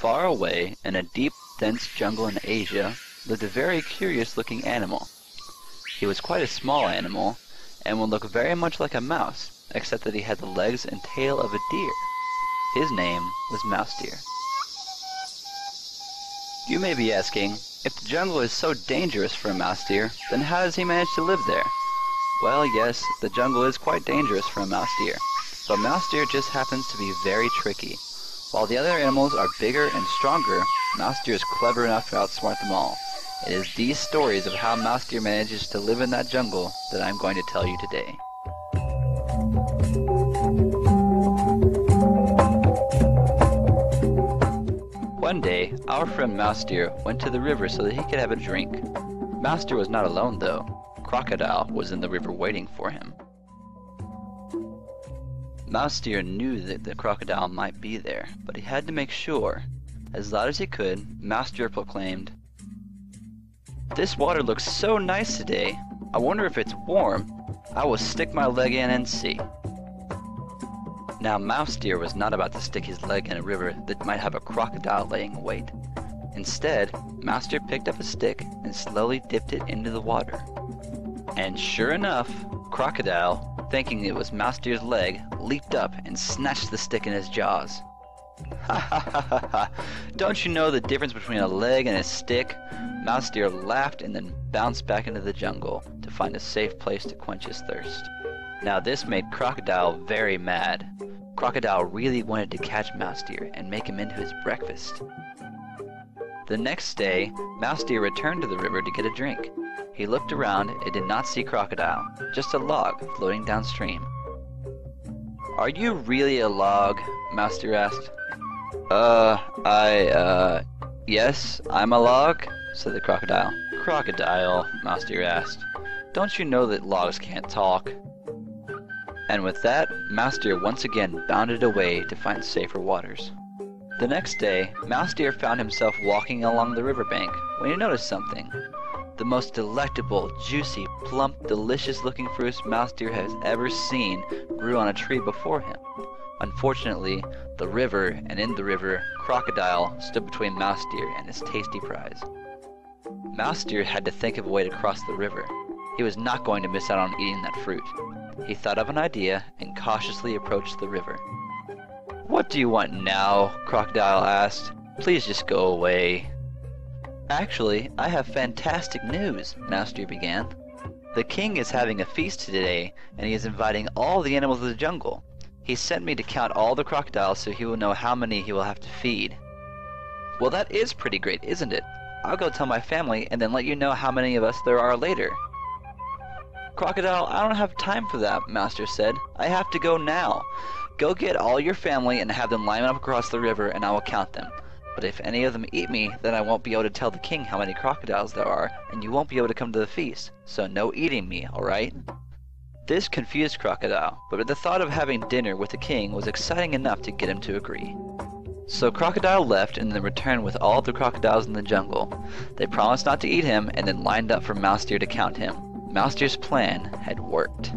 Far away, in a deep, dense jungle in Asia, lived a very curious-looking animal. He was quite a small animal, and would look very much like a mouse, except that he had the legs and tail of a deer. His name was Mouse Deer. You may be asking, if the jungle is so dangerous for a mouse deer, then how does he manage to live there? Well, yes, the jungle is quite dangerous for a mouse deer, but mouse deer just happens to be very tricky. While the other animals are bigger and stronger, mouse deer is clever enough to outsmart them all. It is these stories of how mouse deer manages to live in that jungle that I'm going to tell you today. One day, our friend Mouse Deer went to the river so that he could have a drink. Mouse Deer was not alone though. Crocodile was in the river waiting for him. Mouse Deer knew that the crocodile might be there, but he had to make sure. As loud as he could, Mouse Deer proclaimed, "This water looks so nice today. I wonder if it's warm. I will stick my leg in and see." Now Mouse Deer was not about to stick his leg in a river that might have a crocodile laying wait. Instead, Mouse Deer picked up a stick and slowly dipped it into the water. And sure enough, Crocodile, thinking it was Mouse Deer's leg, leaped up and snatched the stick in his jaws. "Ha ha ha ha ha! Don't you know the difference between a leg and a stick?" Mouse Deer laughed and then bounced back into the jungle to find a safe place to quench his thirst. Now this made Crocodile very mad. Crocodile really wanted to catch Mouse Deer and make him into his breakfast. The next day, Mouse Deer returned to the river to get a drink. He looked around and did not see Crocodile, just a log floating downstream. "Are you really a log?" Mouse Deer asked. Yes, I'm a log," said the crocodile. "Crocodile," Mouse Deer asked, "don't you know that logs can't talk?" And with that, Mouse Deer once again bounded away to find safer waters. The next day, Mouse Deer found himself walking along the riverbank when he noticed something. The most delectable, juicy, plump, delicious-looking fruits Mouse Deer has ever seen grew on a tree before him. Unfortunately, the river, and in the river, Crocodile, stood between Mouse Deer and his tasty prize. Mouse Deer had to think of a way to cross the river. He was not going to miss out on eating that fruit. He thought of an idea and cautiously approached the river. "What do you want now?" Crocodile asked. "Please just go away." "Actually, I have fantastic news," Mouse Deer began. "The king is having a feast today, and he is inviting all the animals of the jungle. He sent me to count all the crocodiles so he will know how many he will have to feed." "Well, that is pretty great, isn't it? I'll go tell my family and then let you know how many of us there are later." "Crocodile, I don't have time for that," Mouse Deer said. "I have to go now. Go get all your family and have them line up across the river and I will count them. But if any of them eat me, then I won't be able to tell the king how many crocodiles there are, and you won't be able to come to the feast. So no eating me, alright?" This confused Crocodile, but the thought of having dinner with the king was exciting enough to get him to agree. So Crocodile left and then returned with all the crocodiles in the jungle. They promised not to eat him and then lined up for Mouse Deer to count him. Mouse Deer's plan had worked.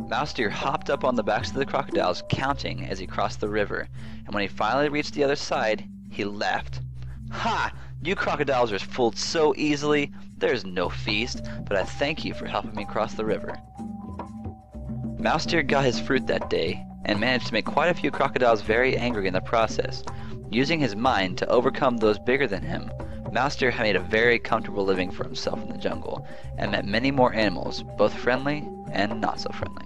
Mouse Deer hopped up on the backs of the crocodiles, counting as he crossed the river, and when he finally reached the other side, he laughed. "Ha! You crocodiles are fooled so easily. There's no feast, but I thank you for helping me cross the river." Mouse Deer got his fruit that day, and managed to make quite a few crocodiles very angry in the process. Using his mind to overcome those bigger than him, Mouse Deer made a very comfortable living for himself in the jungle, and met many more animals, both friendly and not so friendly.